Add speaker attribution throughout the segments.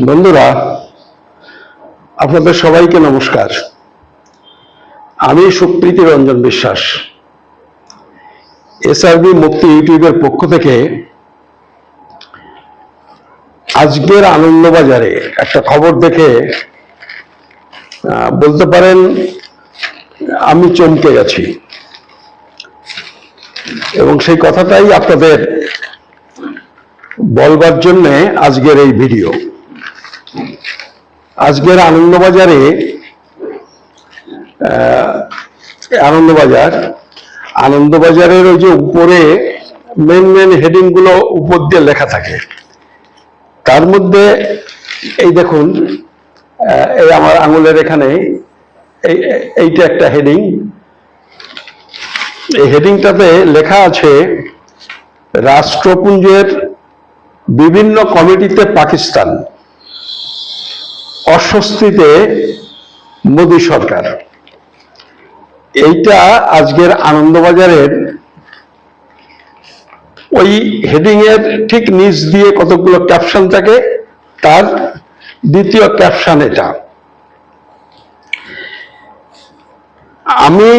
Speaker 1: বন্ধুরা, আপনাদের সবাইকে নমস্কার। আমি সুপ্রীতি রঞ্জন বিশ্বাস, এসআরবি মুক্তি ইউটিউবের পক্ষ থেকে আজকের আনন্দবাজারে একটা খবর দেখে বলতে পারেন আমি চমকে গেছি, এবং সেই কথাটাই আপনাদের বলবার জন্যে আজকের এই ভিডিও। আজকের আনন্দবাজারের ওই যে উপরে মেন হেডিং গুলো উপর দিয়ে লেখা থাকে, তার মধ্যে এই দেখুন, এই আমার আঙুলের এখানে এইটা একটা হেডিং। এই হেডিংটাতে লেখা আছে, রাষ্ট্রপুঞ্জের বিভিন্ন কমিটিতে পাকিস্তান, অস্বস্তিতে মোদী সরকার। এইটা আজকের আনন্দবাজারের ওই হেডিং এর ঠিক নিচ দিয়ে কতগুলো ক্যাপশন থাকে, তার দ্বিতীয় ক্যাপশন এটা। আমি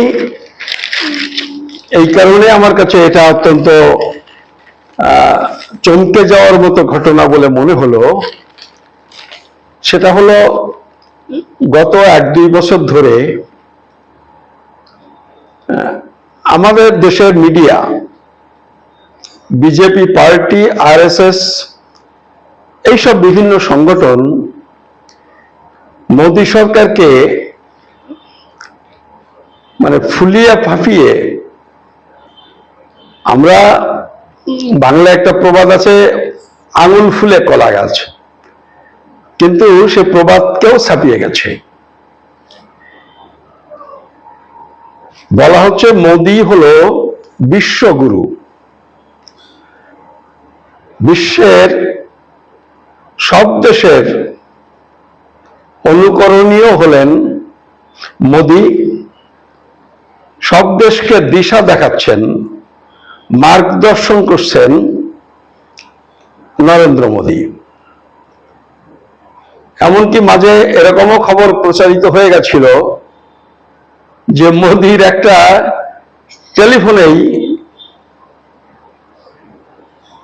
Speaker 1: এই কারণে আমার কাছে এটা অত্যন্ত চমকে যাওয়ার মতো ঘটনা বলে মনে হলো। সেটা হলো, গত 1-2 বছর ধরে আমাদের দেশের মিডিয়া, বিজেপি পার্টি, আরএসএস, এইসব বিভিন্ন সংগঠন মোদী সরকারকে মানে ফুলিয়ে ফাঁপিয়ে, আমরা বাংলা একটা প্রবাদ আছে, আঙুল ফুলে কলা গাছ, কিন্তু সে প্রবাদকেও ছাপিয়ে গেছে। বলা হচ্ছে মোদী হলো বিশ্বগুরু, বিশ্বের সব দেশের অনুকরণীয় হলেন মোদী, সব দেশকে দিশা দেখাচ্ছেন, মার্গদর্শন করছেন নরেন্দ্র মোদী। এমনকি মাঝে এরকমও খবর প্রচারিত হয়ে গেছিল যে মোদীর একটা টেলিফোনেই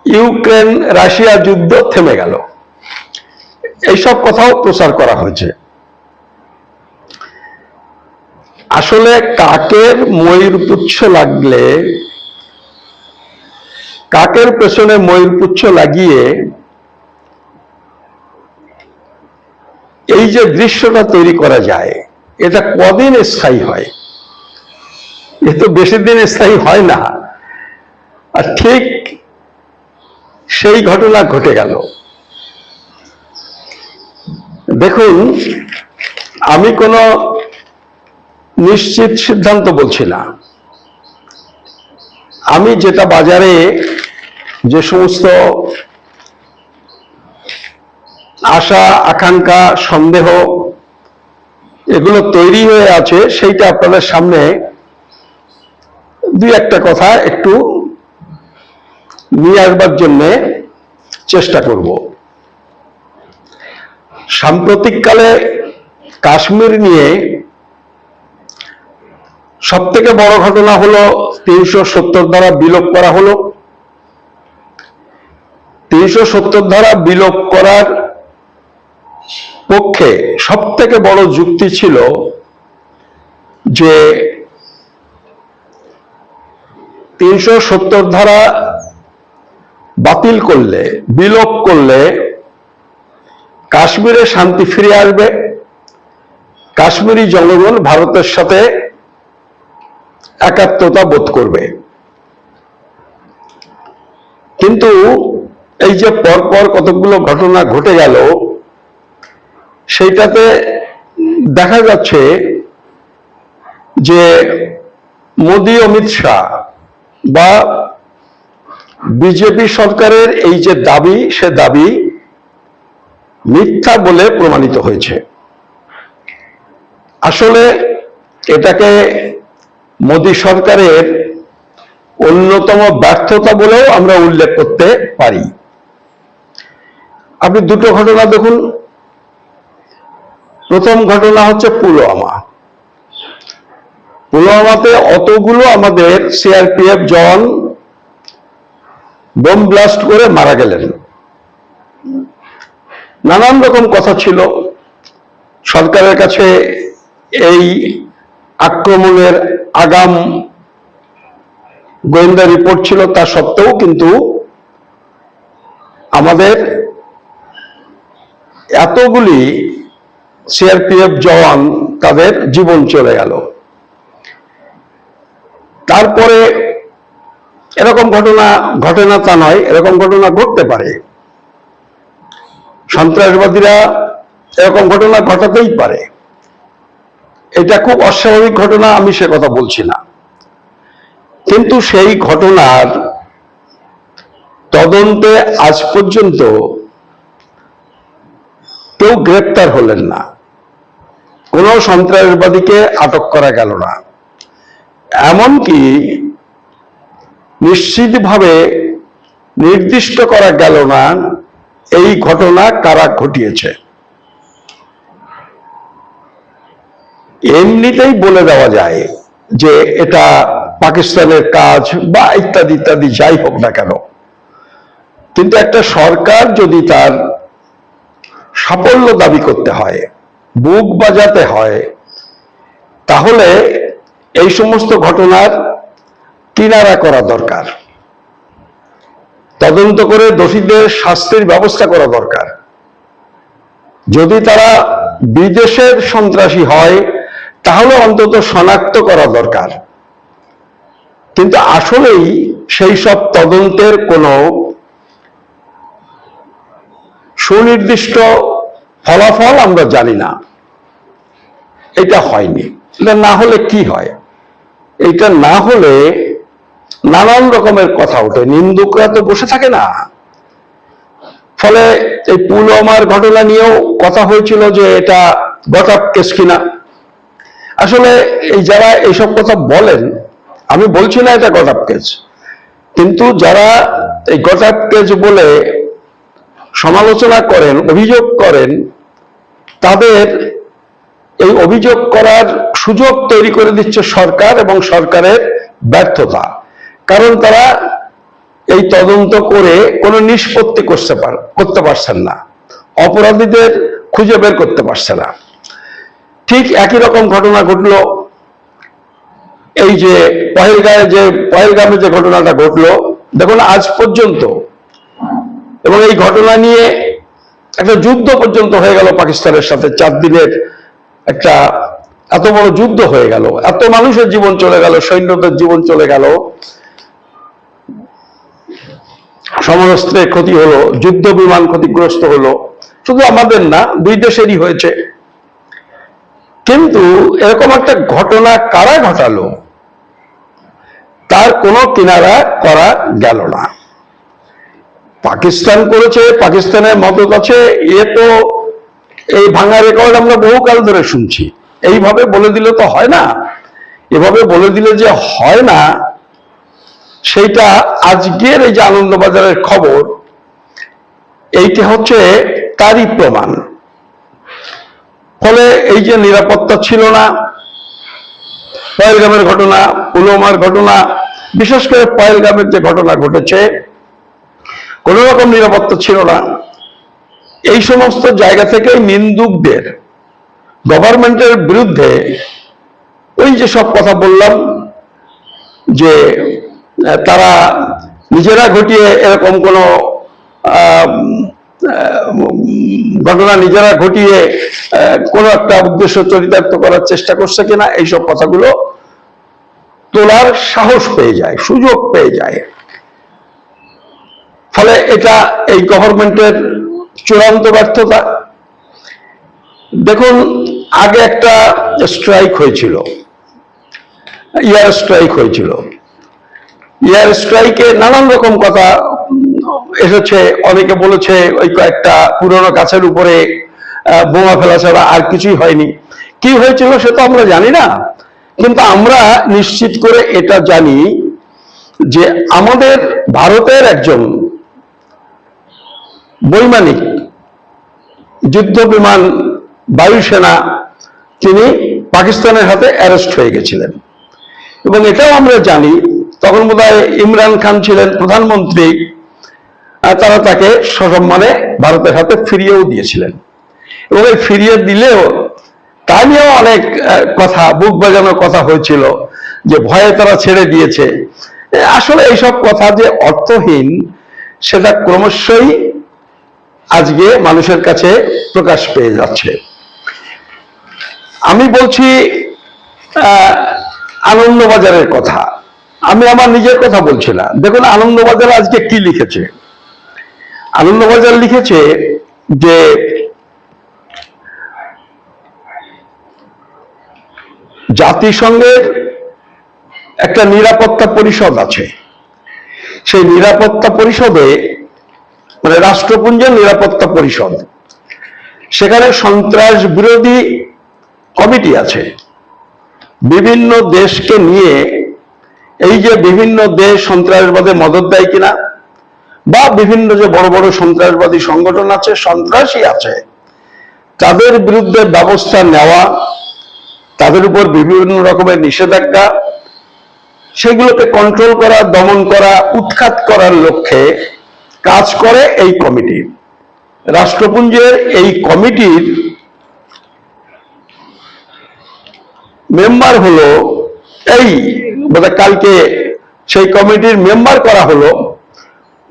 Speaker 1: ইউক্রেন রাশিয়া যুদ্ধ থেমে গেল। এইসব কথাও প্রচার করা হয়েছে। আসলে কাকের ময়ূরপুচ্ছ লাগলে, কাকের পেছনে ময়ূরপুচ্ছ লাগিয়ে এই যে দৃশ্যটা তৈরি করা যায়, এটা কদিন স্থায়ী হয়? এ তো বেশি দিন স্থায়ী হয় না। আর ঠিক সেই ঘটনা ঘটে গেল। দেখুন, আমি কোনো নিশ্চিত সিদ্ধান্ত বলছি না। আমি যেটা বাজারে যে সমস্ত আশা, আকাঙ্ক্ষা, সন্দেহ এগুলো তৈরি হয়ে আছে, সেইটা আপনাদের সামনে 2-1টা কথা একটু নিয়ে আসবার জন্য চেষ্টা করব। সাম্প্রতিককালে কাশ্মীর নিয়ে সব থেকে বড় ঘটনা হলো 370 ধারা বিলোপ করা হলো। 370 ধারা বিলোপ করার পক্ষে সব থেকে বড় যুক্তি ছিল যে 370 ধারা বাতিল করলে, বিলোপ করলে কাশ্মীরে শান্তি ফিরে আসবে, কাশ্মীরি জনগণ ভারতের সাথে একাত্মতা বোধ করবে। কিন্তু এই যে পরপর কতগুলো ঘটনা ঘটে গেল, সেইটাতে দেখা যাচ্ছে যে মোদী, অমিত শাহ বা বিজেপি সরকারের এই যে দাবি, সে দাবি মিথ্যা বলে প্রমাণিত হয়েছে। আসলে এটাকে মোদী সরকারের অন্যতম ব্যর্থতা বলেও আমরা উল্লেখ করতে পারি। আপনি দুটো ঘটনা দেখুন। প্রথম ঘটনা হচ্ছে পুলওয়ামা। পুলওয়ামাতে অতগুলো আমাদের সিআরপিএফ জওয়ান বোম ব্লাস্ট করে মারা গেলেন। নানান রকম কথা ছিল, সরকারের কাছে এই আক্রমণের আগাম গোয়েন্দা রিপোর্ট ছিল, তা সত্ত্বেও কিন্তু আমাদের এতগুলি সিআরপিএফ জওয়ান তাদের জীবন চলে গেল। তারপরে এরকম ঘটনা ঘটে না তা নয়, এরকম ঘটনা ঘটতে পারে, সন্ত্রাসবাদীরা এরকম ঘটনা ঘটাতেই পারে, এটা খুব অস্বাভাবিক ঘটনা, আমি সে কথা বলছি না। কিন্তু সেই ঘটনার তদন্তে আজ পর্যন্ত কেউ গ্রেপ্তার হলেন না, কোনো সন্ত্রাসবাদীকে আটক করা গেল না, এমনকি নিশ্চিতভাবে নির্দিষ্ট করা গেল না এই ঘটনা কারা ঘটিয়েছে। এমনিতেই বলে দেওয়া যায় যে এটা পাকিস্তানের কাজ বা ইত্যাদি ইত্যাদি, যাই হোক না কেন, কিন্তু একটা সরকার যদি তার সাফল্য দাবি করতে হয়, বুক বাজাতে হয়, তাহলে এই সমস্ত ঘটনার কিনারা করা দরকার, তদন্ত করে দোষীদের শাস্তির ব্যবস্থা করা দরকার। যদি তারা বিদেশের সন্ত্রাসী হয় তাহলে অন্তত শনাক্ত করা দরকার। কিন্তু আসলেই সেই সব তদন্তের কোনো সুনির্দিষ্ট ফলাফল আমরা জানি না, এটা হয়নি। এটা না হলে কি হয়? এটা না হলে নানান রকমের কথা ওঠে, নিন্দুকরা তো বসে থাকে না। ফলে এই পুলওয়ামার ঘটনা নিয়েও কথা হয়েছিল যে এটা গট-আপ কেস কিনা। আসলে এই যারা এইসব কথা বলেন, আমি বলছি না এটা গট-আপ কেস, কিন্তু যারা এই গট-আপ কেস বলে সমালোচনা করেন, অভিযোগ করেন, তাদের এই অভিযোগ করার সুযোগ তৈরি করে দিচ্ছে সরকার এবং সরকারের ব্যর্থতা। কারণ তারা এই তদন্ত করে কোনো নিষ্পত্তি করতে পারছেন না, অপরাধীদের খুঁজে বের করতে পারছে না। ঠিক একই রকম ঘটনা ঘটলো এই যে পহেলগামে যে ঘটনাটা ঘটলো, দেখুন আজ পর্যন্ত, এবং এই ঘটনা নিয়ে একটা যুদ্ধ পর্যন্ত হয়ে গেল পাকিস্তানের সাথে, 4 দিনের একটা এত বড় যুদ্ধ হয়ে গেল, এত মানুষের জীবন চলে গেল, সৈন্যদের জীবন চলে গেল, সমরাস্ত্রে ক্ষতি হলো, যুদ্ধ বিমান ক্ষতিগ্রস্ত হলো, শুধু আমাদের না, 2 দেশেরই হয়েছে। কিন্তু এরকম একটা ঘটনা কারা ঘটালো তার কোনো কিনারা করা গেল না। পাকিস্তান করেছে, পাকিস্তানের মদত আছে, এ তো এই ভাঙা রেকর্ড আমরা বহুকাল ধরে শুনছি। এইভাবে বলে দিলে তো হয় না, এভাবে বলে দিলে যে হয় না, সেইটা আজকের এই যে আনন্দবাজারের খবর, এইটা হচ্ছে তারই প্রমাণ। ফলে এই যে নিরাপত্তা ছিল না, পহেলগামের ঘটনা, পুলওয়ামার ঘটনা, বিশেষ করে পহেলগামের যে ঘটনা ঘটেছে, কোন রকম নিরাপত্তা ছিল না। এই সমস্ত জায়গা থেকে নিন্দুকদের, গভর্নমেন্টের বিরুদ্ধে ওই যে সব কথা বললাম যে তারা নিজেরা ঘটিয়ে এরকম কোনো ঘটনা নিজেরা ঘটিয়ে কোনো একটা উদ্দেশ্য চরিতার্থ করার চেষ্টা করছে কিনা, এইসব কথাগুলো তোলার সাহস পেয়ে যায়, সুযোগ পেয়ে যায়। ফলে এটা এই গভর্নমেন্টের চূড়ান্ত ব্যর্থতা। দেখুন আগে একটা স্ট্রাইক হয়েছিল, এয়ার স্ট্রাইক হয়েছিল। এয়ার স্ট্রাইকে নানান রকম কথা এসেছে, অনেকে বলেছে ওই কয়েকটা পুরনো গাছের উপরে বোমা ফেলা ছাড়া আর কিছুই হয়নি। কি হয়েছিল সে তো আমরা জানি না, কিন্তু আমরা নিশ্চিত করে এটা জানি যে আমাদের ভারতের একজন বৈমানিক যুদ্ধ বিমান বায়ুসেনা তিনি পাকিস্তানের হাতে অ্যারেস্ট হয়ে গেছিলেন। এবং এটাও আমরা জানি তখন বোধহয় ইমরান খান ছিলেন প্রধানমন্ত্রী, তারা তাকে সসম্মানে ভারতের হাতে ফিরিয়েও দিয়েছিলেন। এবং এই ফিরিয়ে দিলেও তা নিয়েও অনেক কথা, বুক বাজানোর কথা হয়েছিল যে ভয়ে তারা ছেড়ে দিয়েছে। আসলে এইসব কথা যে অর্থহীন সেটা ক্রমশই আজকে মানুষের কাছে প্রকাশ পেয়ে যাচ্ছে। আমি বলছি আনন্দবাজারের কথা, আমি আমার নিজের কথা বলছি না। দেখুন আনন্দবাজার আজকে কি লিখেছে। আনন্দবাজার লিখেছে যে জাতিসংঘের একটা নিরাপত্তা পরিষদ আছে, সেই নিরাপত্তা পরিষদে মানে রাষ্ট্রপুঞ্জের নিরাপত্তা পরিষদ, সেখানে সন্ত্রাস বিরোধী কমিটি আছে। বিভিন্ন দেশকে নিয়ে এই যে বিভিন্ন দেশ সন্ত্রাসবাদে মদদ দেয় কিনা, বা বিভিন্ন যে বড় বড় সন্ত্রাসবাদী সংগঠন আছে, সন্ত্রাসী আছে, তাদের বিরুদ্ধে ব্যবস্থা নেওয়া, তাদের উপর বিভিন্ন রকমের নিষেধাজ্ঞা, সেগুলোকে কন্ট্রোল করা, দমন করা, উৎখাত করার লক্ষ্যে কাজ করে এই কমিটি। রাষ্ট্রপুঞ্জের এই কমিটির মেম্বার হলো, এই বোধহয় কালকে সেই কমিটির মেম্বার করা হলো,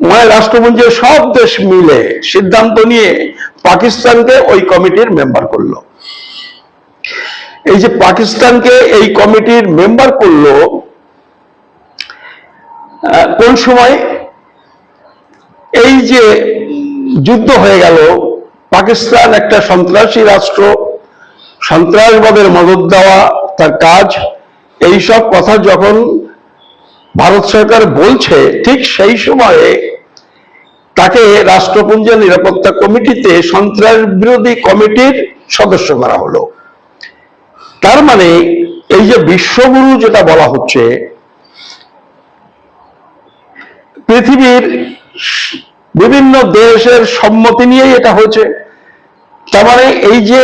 Speaker 1: মানে রাষ্ট্রপুঞ্জের সব দেশ মিলে সিদ্ধান্ত নিয়ে পাকিস্তানকে ওই কমিটির মেম্বার করলো। এই যে পাকিস্তানকে এই কমিটির মেম্বার করলো কোন সময়? এই যে যুদ্ধ হয়ে গেল, পাকিস্তান একটা সন্ত্রাসী রাষ্ট্র, সন্ত্রাসবাদের মদদ দেওয়া তার কাজ, এই সব কথা যখন ভারত সরকার বলছে, ঠিক সেই সময়ে তাকে রাষ্ট্রপুঞ্জের নিরাপত্তা কমিটিতে সন্ত্রাস বিরোধী কমিটির সদস্য করা হলো। তার মানে এই যে বিশ্বগুরু যেটা বলা হচ্ছে, পৃথিবীর বিভিন্ন দেশের সম্মতি নিয়েই এটা হয়েছে। তার মানে এই যে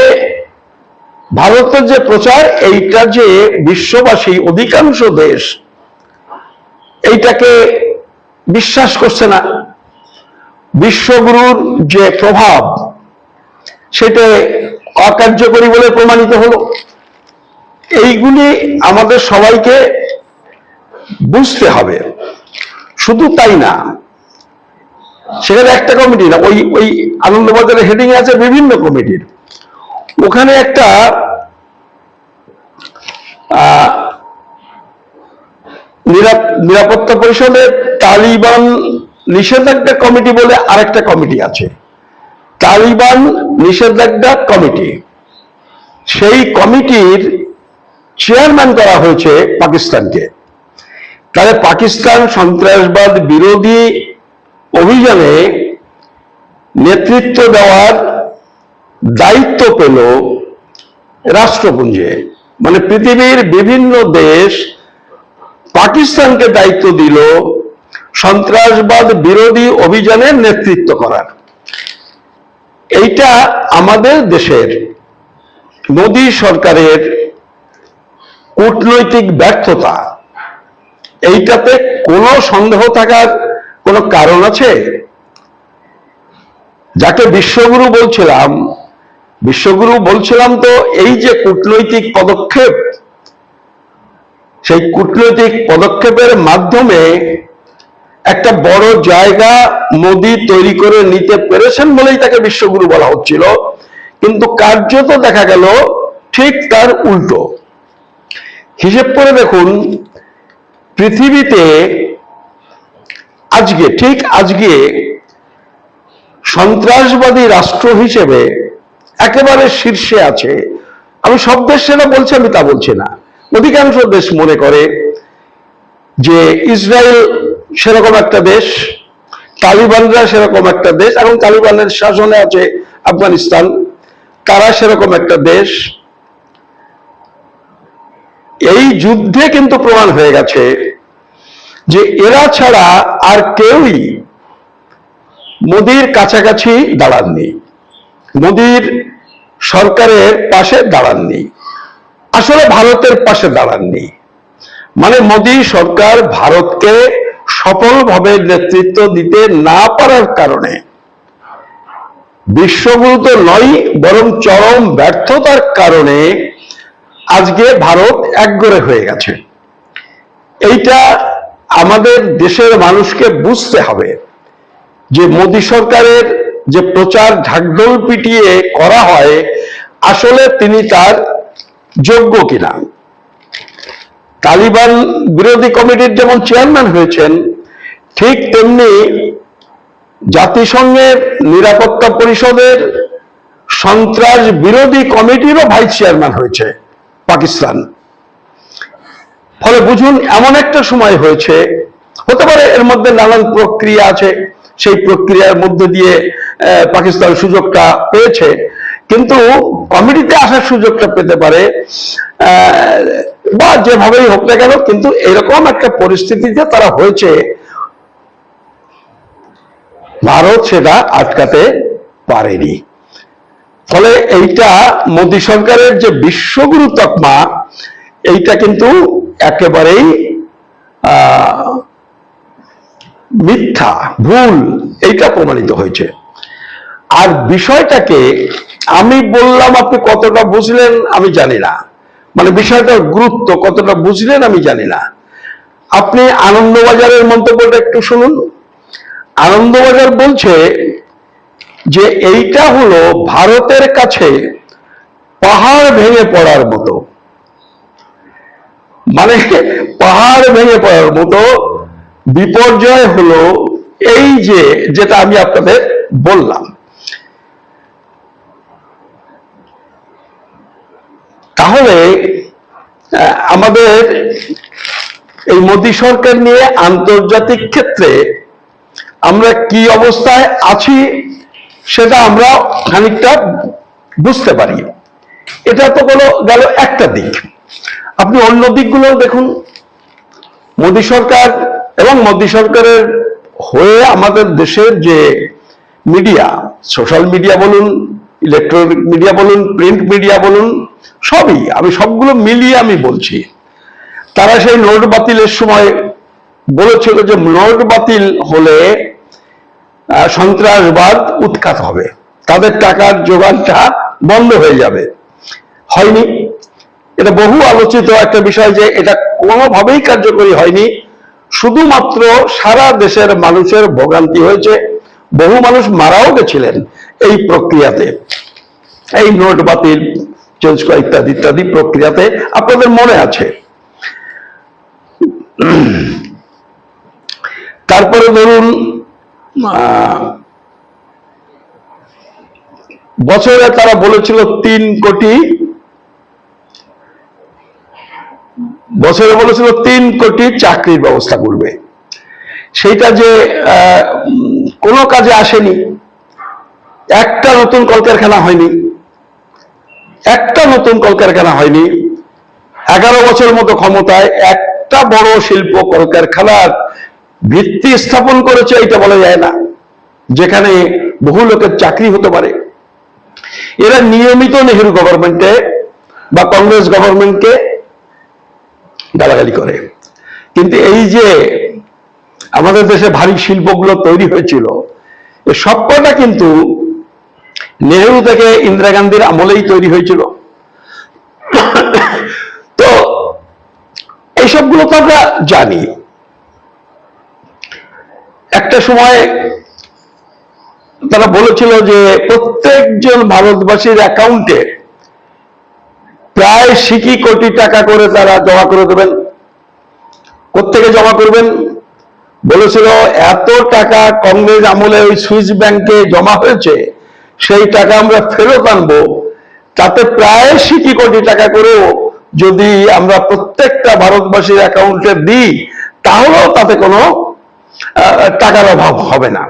Speaker 1: ভারতের যে প্রচার, এইটা যে বিশ্ববাসী অধিকাংশ দেশ এইটাকে বিশ্বাস করছে না, বিশ্বগুরুর যে প্রভাব সেটা অকার্যকরী বলে প্রমাণিত হলো। এইগুলি আমাদের সবাইকে বুঝতে হবে। শুধু তাই না, সেখানে একটা কমিটি না, ওই আনন্দবাজারের হেডিং আছে বিভিন্ন কমিটির। ওখানে একটা নিরাপত্তা পরিষদে তালিবান নিষেধাজ্ঞা কমিটি বলে আরেকটা কমিটি আছে, তালিবান নিষেধাজ্ঞা কমিটি। সেই কমিটির চেয়ারম্যান করা হয়েছে পাকিস্তানকে। তাহলে পাকিস্তান সন্ত্রাসবাদ বিরোধী অভিযানে নেতৃত্ব দেওয়ার দায়িত্ব পেল রাষ্ট্রপুঞ্জে। মানে পৃথিবীর বিভিন্ন দেশ পাকিস্তানকে দায়িত্ব দিল সন্ত্রাসবাদ বিরোধী অভিযানের নেতৃত্ব করার। এইটা আমাদের দেশের মোদী সরকারের কূটনৈতিক ব্যর্থতা, এইটাতে কোনো সন্দেহ থাকার কোনো কারণ আছে? যাকে বিশ্বগুরু বলছিলাম তো এই যে কূটনৈতিক পদক্ষেপ, সেই কূটনৈতিক পদক্ষেপের মাধ্যমে একটা বড় জায়গা মোদী তৈরি করে নিতে পেরেছেন বলেই তাকে বিশ্বগুরু বলা হচ্ছিল। কিন্তু কার্যত দেখা গেল ঠিক তার উল্টো। হিসেব করে দেখুন, পৃথিবীতে আজকে সন্ত্রাসবাদী রাষ্ট্র হিসেবে একেবারে শীর্ষে আছে। আমি সব দেশ সেটা বলছি, আমি তা বলছি না। অধিকাংশ দেশ মনে করে যে ইসরায়েল সেরকম একটা দেশ, তালিবানরা সেরকম একটা দেশ, এবং তালিবানের শাসনে আছে আফগানিস্তান, তারা সেরকম একটা দেশ। এই যুদ্ধে কিন্তু প্রমাণ হয়ে গেছে যে এরা ছাড়া আর কেউই মোদির কাছাকাছি দাঁড়াননি, মোদির সরকারের পাশে দাঁড়াননি, আসলে ভারতের পাশে দাঁড়াননি। মানে মোদি সরকার ভারতকে সফলভাবে নেতৃত্ব দিতে না পারার কারণে, বিশ্বগুরু তো নয় বরং চরম ব্যর্থতার কারণে আজকে ভারত একগরে হয়ে গেছে। এইটা আমাদের দেশের মানুষকে বুঝতে হবে যে মোদি সরকারের যে প্রচার ঢাকঢোল পিটিয়ে করা হয়, আসলে তিনি তার যোগ্য কিনা। তালিবান বিরোধী কমিটির যেমন চেয়ারম্যান হয়েছেন, ঠিক তেমনি জাতিসংঘের নিরাপত্তা পরিষদের সন্ত্রাস বিরোধী কমিটিরও ভাইস চেয়ারম্যান হয়েছে পাকিস্তান। ফলে বুঝুন, এমন একটা সময় হয়েছে, হতে পারে এর মধ্যে নানান প্রক্রিয়া আছে, সেই প্রক্রিয়ার মধ্যে দিয়ে পাকিস্তান সুযোগটা পেয়েছে, কিন্তু কমিটিতে আসার সুযোগটা পেতে পারে বা যেভাবেই হোক না কেন, কিন্তু এরকম একটা পরিস্থিতিতে তারা হয়েছে, ভারত সেটা আটকাতে পারেনি। ফলে এইটা মোদী সরকারের যে বিশ্বগুরু তকমা, এইটা কিন্তু একেবারেই মিথ্যা, ভুল, এইটা প্রমাণিত হয়েছে। আর বিষয়টাকে আমি বললাম, আপনি কতটা বুঝলেন আমি জানি না, মানে বিষয়টার গুরুত্ব কতটা বুঝলেন আমি জানি না। আপনি আনন্দবাজারের মন্তব্যটা একটু শুনুন। আনন্দবাজার বলছে যে এইটা হলো ভারতের কাছে পাহাড় ভেঙে পড়ার মতো, মানে পাহাড় ভেঙে পড়ার মতো বিপর্যয় হলো এই যে, যেটা আমি আপনাদের বললাম। তাহলে আমাদের এই মোদী সরকার নিয়ে আন্তর্জাতিক ক্ষেত্রে আমরা কি অবস্থায় আছি সেটা আমরা খানিকটা বুঝতে পারি। এটা তো গেল একটা দিক। আপনি অন্য দিকগুলো দেখুন। মোদী সরকার এবং মোদী সরকারের হয়ে আমাদের দেশের যে মিডিয়া, সোশ্যাল মিডিয়া বলুন, ইলেকট্রনিক মিডিয়া বলুন, প্রিন্ট মিডিয়া বলুন, সবই, আমি সবগুলো মিলিয়ে আমি বলছি, তারা সেই নোট বাতিলের সময় বলেছিল যে নোট বাতিল হলে সন্ত্রাসবাদ উৎখাত হবে, তাদের টাকার যোগানটা বন্ধ হয়ে যাবে। হয়নি। এটা বহু আলোচিত একটা বিষয় যে এটা কোনোভাবেই কার্যকরী হয়নি। শুধুমাত্র সারা দেশের মানুষের ভোগান্তি হয়েছে, বহু মানুষ মারাও গেছিলেন এই প্রক্রিয়াতে, এই নোট বাতিল, চেঞ্জ করা ইত্যাদি ইত্যাদি প্রক্রিয়াতে, আপনাদের মনে আছে। তারপরে ধরুন বছরে তারা বলেছিল 3 কোটি, বছরে বলেছিল 3 কোটি চাকরির ব্যবস্থা করবে। সেইটা যে কোনো কাজে আসেনি। একটা নতুন কলকারখানা হয়নি, একটা নতুন কলকারখানা হয়নি। 11 বছর মতো ক্ষমতায় একটা বড় শিল্প কলকারখানার ভিত্তি স্থাপন করেছে এটা বলা যায় না, যেখানে বহু লোকের চাকরি হতে পারে। এরা নিয়মিত নেহেরু গভর্নমেন্টে বা কংগ্রেস গভর্নমেন্টকে গালাগালি করে। কিন্তু এই যে আমাদের দেশে ভারী শিল্পগুলো তৈরি হয়েছিল, এ সবকটা কিন্তু নেহেরু থেকে ইন্দিরা গান্ধীর আমলেই তৈরি হয়েছিল। তো এইসবগুলো তো আমরা জানি। একটা সময় তারা বলেছিল যে প্রত্যেকজন ভারতবাসীর অ্যাকাউন্টে প্রায় 80 কোটি টাকা করে তারা জমা করে দেবেন। কোত্থেকে জমা করবেন বলেছিল? এত টাকা কংগ্রেস আমলে ওই সুইস ব্যাংকে জমা হয়েছে, সেই টাকা আমরা ফেরত আনবো, তাতে প্রায় 80 কোটি টাকা করেও যদি আমরা প্রত্যেকটা ভারতবাসীর অ্যাকাউন্টে দিই, তাহলেও তাতে কোনো টাকার অভাব হবে না।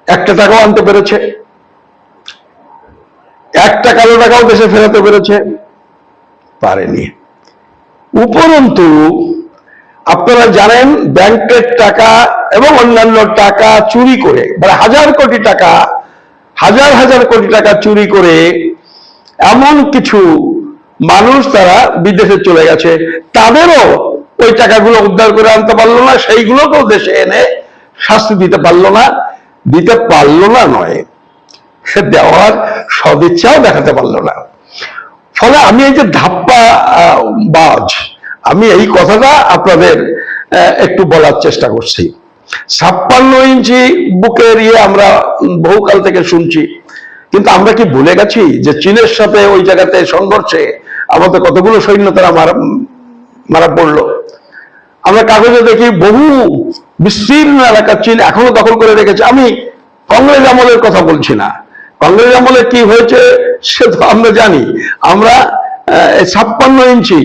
Speaker 1: একটা টাকাও আনতে পেরেছে, একটা কালো টাকাও দেশে ফেরাতে পেরেছে? পারেনি। উপরন্তু আপনারা জানেন ব্যাংকের টাকা এবং অন্যান্য টাকা চুরি করে, মানে হাজার কোটি টাকা, হাজার হাজার কোটি টাকা চুরি করে এমন কিছু মানুষ তারা বিদেশে চলে গেছে, তাদেরও ওই টাকাগুলো উদ্ধার করে আনতে পারলো না, সেইগুলোকেও দেশে এনে শাস্তি দিতে পারলো না। নয়, দেওয়ার সদিচ্ছাও দেখাতে পারলো না। ফলে আমি এই যে ধাপ্পা বাজ, আমি এই কথাটা আপনাদের একটু বলার চেষ্টা করছি। 56 ইঞ্চি বুকের আমরা বহুকাল থেকে শুনছি, কিন্তু আমরা কি ভুলে গেছি যে চীনের সাথে ওই জায়গাতে সংঘর্ষে আমাদের কতগুলো সৈন্য তারা মারা পড়লো? আমরা কাগজে দেখি বহু বিস্তীর্ণ এলাকা চীন এখনো দখল করে রেখেছে। আমি কংগ্রেস আমলের কথা বলছি না, কংগ্রেস আমলে কি হয়েছে সে তো আমরা জানি। আমরা 56 ইঞ্চি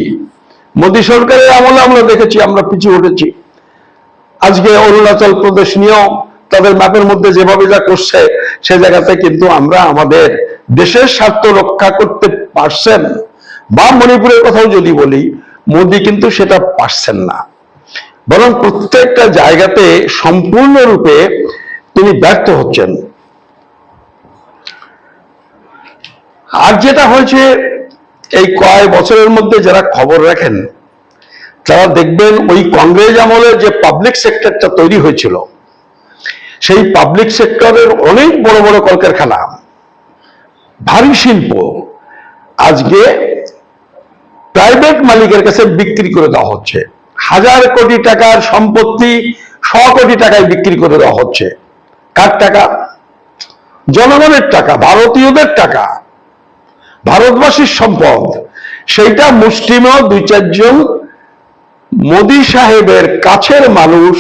Speaker 1: মোদী সরকারের আমলে আমরা দেখেছি, আমরা পিছিয়ে উঠেছি। আজকে অরুণাচল প্রদেশ নিয়েও তাদের ম্যাপের মধ্যে যেভাবে যা করছে, সে জায়গাতে কিন্তু আমরা আমাদের দেশের স্বার্থ রক্ষা করতে পারছেন। বা মণিপুরের কথাও যদি বলি, মোদী কিন্তু সেটা পারছেন না, বরং প্রত্যেকটা জায়গাতে সম্পূর্ণরূপে তিনি ব্যর্থ হচ্ছেন। আর যেটা হয়েছে এই কয়েক বছরের মধ্যে যারা খবর রাখেন তারা দেখবেন ওই কংগ্রেস আমলে যে পাবলিক সেক্টরটা তৈরি হয়েছিল, সেই পাবলিক সেক্টরের অনেক বড় বড় কলকারখানা, ভারী শিল্প আজকে প্রাইভেট মালিকের কাছে বিক্রি করে দেওয়া হচ্ছে। হাজার কোটি টাকার সম্পত্তি 100 কোটি টাকায় বিক্রি করে দেওয়া হচ্ছে। কার টাকা? জনগণের টাকা, ভারতীয়দের টাকা, ভারতবাসীর সম্পদ। সেইটা মুষ্টিমেয় 2-4 জন মোদী সাহেবের কাছের মানুষ,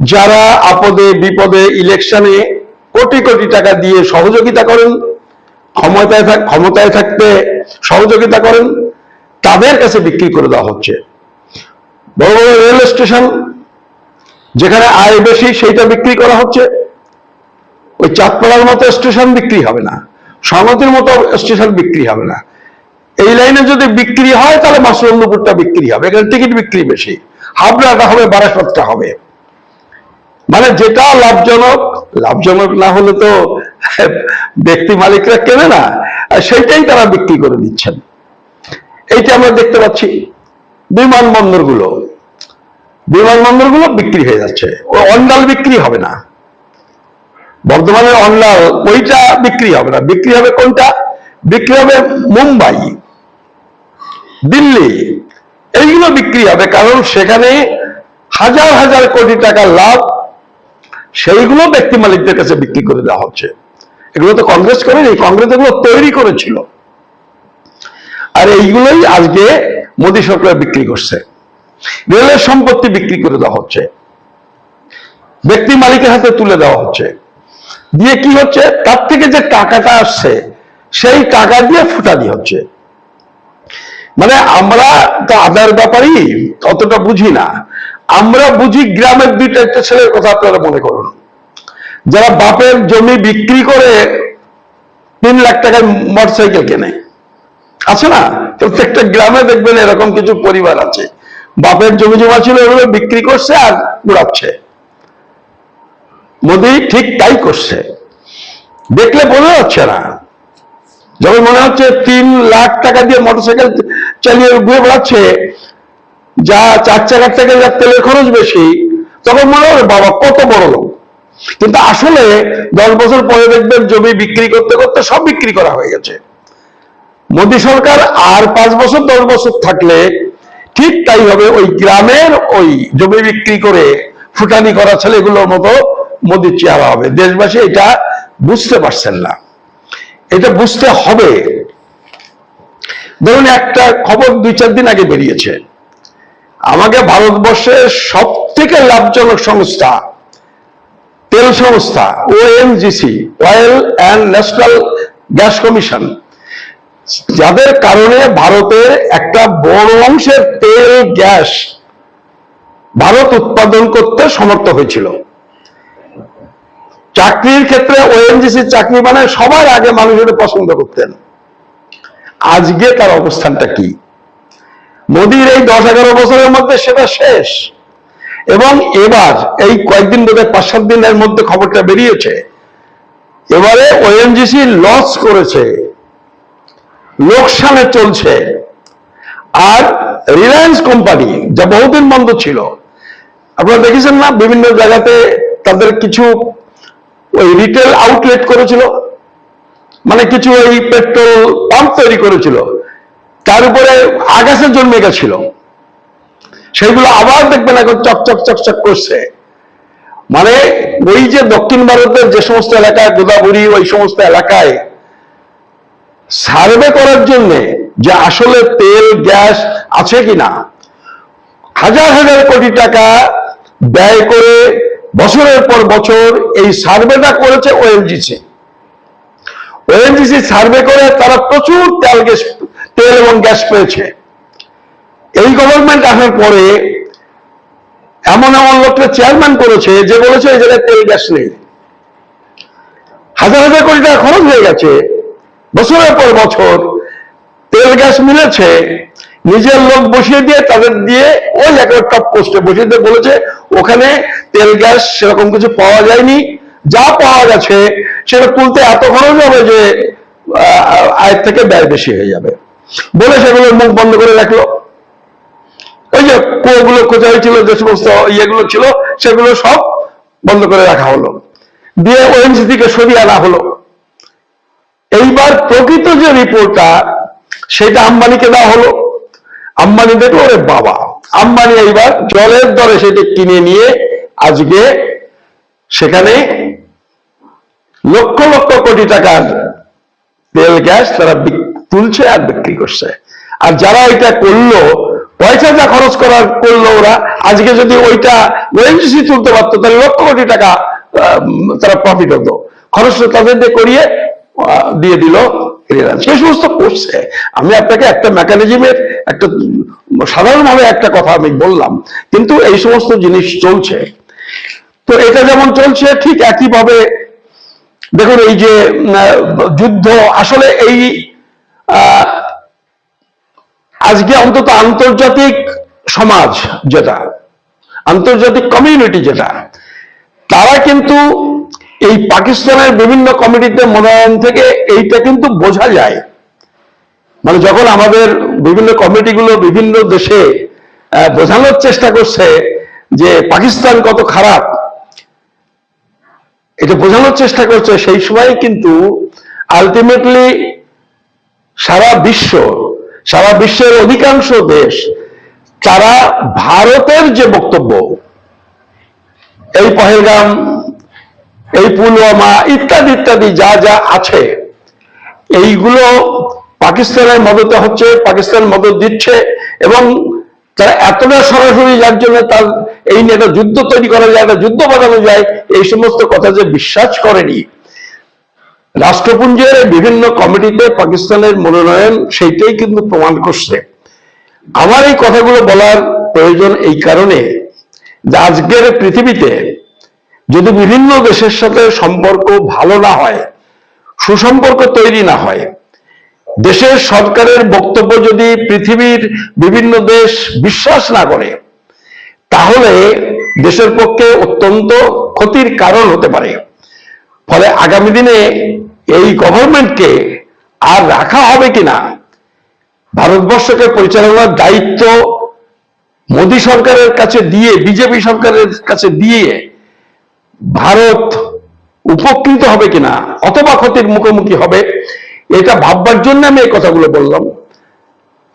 Speaker 1: যারা আপদে বিপদে ইলেকশনে কোটি কোটি টাকা দিয়ে সহযোগিতা করেন, ক্ষমতায় থাকতে সহযোগিতা করেন, তাদের কাছে বিক্রি করে দেওয়া হচ্ছে। বড় বড় রেল স্টেশন যেখানে আয় বেশি, সেইটা বিক্রি করা হচ্ছে। ওই চাঁদপাড়ার মতো স্টেশন বিক্রি হবে না, সংহতির মতো স্টেশন বিক্রি হবে না। এই লাইনে যদি বিক্রি হয় তাহলে মাসুন্দপুরটা বিক্রি হবে, এখানে টিকিট বিক্রি বেশি, হাবড়াটা হবে, বারাসতটা হবে। মানে যেটা লাভজনক না হলে তো ব্যক্তি মালিকরা কেনে না, সেইটাই তারা বিক্রি করে দিচ্ছেন। এইটা আমরা দেখতে পাচ্ছি। বিমানবন্দরগুলো বিক্রি হয়ে যাচ্ছে। ও অন্ডাল বিক্রি হবে না, বর্ধমানের অন্ডাল ওইটা বিক্রি হবে না। বিক্রি হবে কোনটা? বিক্রি হবে মুম্বাই, দিল্লি, এইগুলো বিক্রি হবে, কারণ সেখানে হাজার হাজার কোটি টাকা লাভ, সেইগুলো ব্যক্তি মালিকদের কাছে বিক্রি করে দেওয়া হচ্ছে। এগুলো তো কংগ্রেস করেনি, কংগ্রেস এগুলো তৈরি করেছিল। আর এইগুলোই আজকে মোদী সরকার বিক্রি করছে। রেলের সম্পত্তি বিক্রি করে দেওয়া হচ্ছে, ব্যক্তি মালিকের হাতে তুলে দেওয়া হচ্ছে। দিয়ে কি হচ্ছে? তার থেকে যে টাকাটা আসছে সেই টাকা দিয়ে ফুটানি হচ্ছে। মানে আমরা তো আদার ব্যাপারই অতটা বুঝি না। আমরা বুঝি গ্রামের 2-4টা ছেলের কথা। আপনারা মনে করুন, যারা বাপের জমি বিক্রি করে 3 লাখ টাকায় মোটরসাইকেল কেনে, আছে না? প্রত্যেকটা গ্রামে দেখবেন এরকম কিছু পরিবার আছে, বাপের জমি জমা ছিল, ওগুলো বিক্রি করছে আর উড়াচ্ছে। মোদী ঠিক তাই করছে। দেখলে বোঝা যাচ্ছে না? যখন মনে হচ্ছে 3 লাখ টাকা দিয়ে মোটরসাইকেল চালিয়ে ঘুরে বেড়াচ্ছে, যা 4 চাকার থেকে যার তেলের খরচ বেশি, তখন মনে হবে বাবা কত বড় লোক। কিন্তু আসলে 10 বছর পরে দেখবেন জমি বিক্রি করতে করতে সব বিক্রি করা হয়ে গেছে। মোদী সরকার আর 5 বছর 10 বছর থাকলে ঠিক তাই হবে। ওই গ্রামের ওই জমি বিক্রি করে ফুটানি করা ছেলেগুলোর মতো মোদীর চেহারা হবে। দেশবাসী এটা বুঝতে পারছেন না, এটা বুঝতে হবে। ধরুন একটা খবর 2-4 দিন আগে বেরিয়েছে, আমাকে ভারতবর্ষের সব থেকে লাভজনক সংস্থা, তেল সংস্থা ONGC, oil and national gas commission, যাদের কারণে ভারতের একটা বড় অংশের তেল গ্যাস ভারত উৎপাদন করতে সমর্থ হয়েছিল। চাকরির ক্ষেত্রে ওএনজিসি চাকরি মানে সবার আগে মানুষ এটা পছন্দ করতেন। আজকে তার অবস্থানটা কি? মোদির এই 10-11 বছরের মধ্যে সেটা শেষ। এবং এবার এই কয়েকদিন বোধহয় 5-7 দিনের মধ্যে খবরটা বেরিয়েছে, এবারে ওএনজিসি লস করেছে, লোকসানে চলছে। আর রিলায়েন্স কোম্পানি, যা বহুদিন বন্ধ ছিল, আপনারা দেখেছেন না, বিভিন্ন জায়গাতে তাদের কিছু ওই রিটেল আউটলেট করেছিল, মানে কিছু ওই পেট্রোল পাম্প তৈরি করেছিল, তার উপরে আগাছা জন্মে গেছিল, সেইগুলো আবার দেখবেন এখন চকচক চকচক করছে। মানে ওই যে দক্ষিণ ভারতের যে সমস্ত এলাকায়, গোদাবরী ওই সমস্ত এলাকায় সার্ভে করার জন্য যে আসলে তেল গ্যাস আছে কিনা, হাজার হাজার কোটি টাকা ব্যয় করে বছরের পর বছর এই সার্ভেটা করেছে ওএনজিসি। ওএনজিসি সার্ভে করে তারা প্রচুর তেল এবং গ্যাস পেয়েছে। এই গভর্নমেন্ট আসার পরে এমন এমন লোককে চেয়ারম্যান করেছে যে বলেছে এই জায়গায় তেল গ্যাস নেই। হাজার হাজার কোটি টাকা খরচ হয়ে গেছে, বছরের পর বছর তেল গ্যাস মিলেছে, নিজের লোক বসিয়ে দিয়ে তাদের দিয়ে ওই একটা টপ পোস্টে বসিয়ে দিয়ে বলেছে ওখানে তেল গ্যাস সেরকম কিছু পাওয়া যায়নি, যা পাওয়া গেছে সেটা তুলতে এত খরচ হবে যে আয়ের থেকে ব্যয় বেশি হয়ে যাবে বলে সেগুলো মুখ বন্ধ করে রাখলো। ওই যে কুয়োগুলো খোঁজা হয়েছিল, যে সমস্ত ইয়েগুলো ছিল সেগুলো সব বন্ধ করে রাখা হলো, দিয়ে ওএনজিসি থেকে সরিয়ে আনা হলো। এইবার প্রকৃত যে রিপোর্টটা সেটা আম্বানিকে দেওয়া হলো। আম্বানি দেখলো ওরে বাবা, আম্বানি এইবার জলের দরে সেটা কিনে নিয়ে আজকে সেখানে লক্ষ লক্ষ কোটি টাকার তেল গ্যাস তারা তুলছে আর বিক্রি করছে। আর যারা এটা করলো, পয়সা যা খরচ করলো ওরা, আজকে যদি ওইটা ওএনজিসি তুলতে পারতো তাহলে লক্ষ কোটি টাকা তারা প্রফিট হতো। খরচটা তাদের দিয়ে করিয়ে দিয়ে দিল রিলায়েন্স। সেই সমস্ত করছে। আমি আপনাকে একটা মেকানিজমের একটা সাধারণভাবে একটা কথা আমি বললাম, কিন্তু এই সমস্ত জিনিস চলছে। তো এটা যেমন চলছে ঠিক একইভাবে দেখুন এই যে যুদ্ধ, আসলে এই আজকে অন্তত আন্তর্জাতিক সমাজ, যেটা আন্তর্জাতিক কমিউনিটি, যেটা তারা কিন্তু এই পাকিস্তানের বিভিন্ন কমিটিতে মনোনয়ন থেকে এইটা কিন্তু বোঝা যায়। মানে যখন আমাদের বিভিন্ন কমিটিগুলো বিভিন্ন দেশে বোঝানোর চেষ্টা করছে যে পাকিস্তান কত খারাপ, এটা বোঝানোর চেষ্টা করছে, সেই সময় কিন্তু আলটিমেটলি সারা বিশ্বের অধিকাংশ দেশ তারা ভারতের যে বক্তব্য, এই পহেলগাম, এই পুলওয়ামা ইত্যাদি ইত্যাদি যা যা আছে, এইগুলো পাকিস্তানের মদতে হচ্ছে, পাকিস্তান মদত দিচ্ছে, এবং তারা এতটা সরাসরি যার জন্য তার এই নিয়ে একটা যুদ্ধ তৈরি করা যায়, একটা যুদ্ধ বাঁধানো যায়, এই সমস্ত কথা যে বিশ্বাস করেনি। রাষ্ট্রপুঞ্জের বিভিন্ন কমিটিতে পাকিস্তানের মনোনয়ন সেইটাই কিন্তু প্রমাণ করছে। আমার এই কথাগুলো বলার প্রয়োজন এই কারণে যে আজকের পৃথিবীতে যদি বিভিন্ন দেশের সাথে সম্পর্ক ভালো না হয়, সুসম্পর্ক তৈরি না হয়, দেশের সরকারের বক্তব্য যদি পৃথিবীর বিভিন্ন দেশ বিশ্বাস না করে, তাহলে দেশের পক্ষে অত্যন্ত ক্ষতির কারণ হতে পারে। ফলে আগামী দিনে এই গভর্নমেন্টকে আর রাখা হবে কিনা, ভারতবর্ষকে পরিচালনার দায়িত্ব মোদী সরকারের কাছে দিয়ে, বিজেপি সরকারের কাছে দিয়ে ভারত উপকৃত হবে কিনা অথবা ক্ষতির মুখোমুখি হবে, এটা ভাববার জন্য আমি এই কথাগুলো বললাম।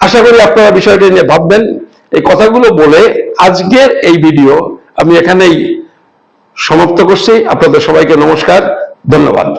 Speaker 1: আশা করি আপনারা বিষয়টা নিয়ে ভাববেন। এই কথাগুলো বলে আজকের এই ভিডিও আমি এখানেই সমাপ্ত করছি। আপনাদের সবাইকে নমস্কার, ধন্যবাদ।